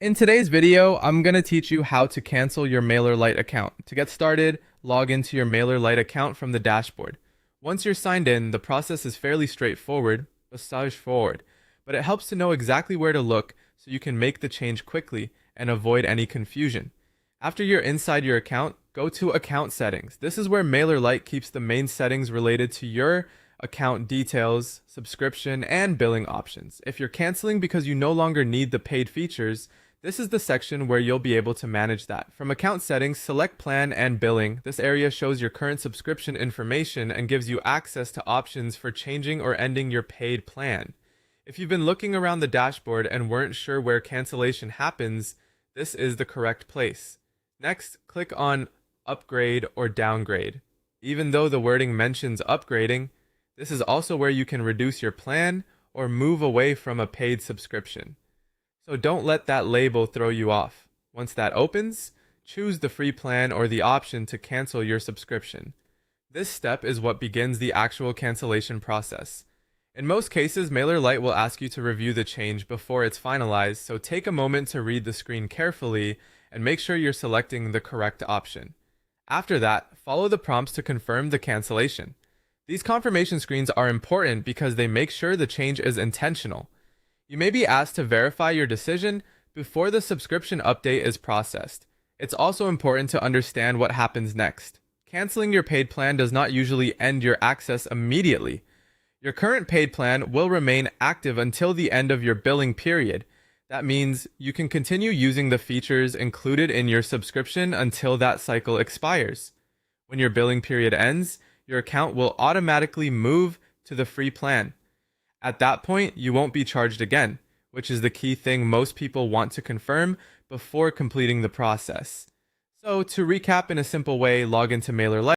In today's video, I'm going to teach you how to cancel your Mailerlite account. To get started, log into your Mailerlite account from the dashboard. Once you're signed in, the process is fairly straightforward, but it helps to know exactly where to look so you can make the change quickly and avoid any confusion. After you're inside your account, go to Account Settings. This is where Mailerlite keeps the main settings related to your account details, subscription, and billing options. If you're canceling because you no longer need the paid features, this is the section where you'll be able to manage that. From account settings, select plan and billing. This area shows your current subscription information and gives you access to options for changing or ending your paid plan. If you've been looking around the dashboard and weren't sure where cancellation happens, this is the correct place. Next, click on upgrade or downgrade. Even though the wording mentions upgrading, this is also where you can reduce your plan or move away from a paid subscription. So don't let that label throw you off. Once that opens, choose the free plan or the option to cancel your subscription. This step is what begins the actual cancellation process. In most cases, Mailerlite will ask you to review the change before it's finalized, so take a moment to read the screen carefully and make sure you're selecting the correct option. After that, follow the prompts to confirm the cancellation. These confirmation screens are important because they make sure the change is intentional. You may be asked to verify your decision before the subscription update is processed. It's also important to understand what happens next. Canceling your paid plan does not usually end your access immediately. Your current paid plan will remain active until the end of your billing period. That means you can continue using the features included in your subscription until that cycle expires. When your billing period ends, your account will automatically move to the free plan. At that point, you won't be charged again, which is the key thing most people want to confirm before completing the process. So to recap in a simple way, log into MailerLite.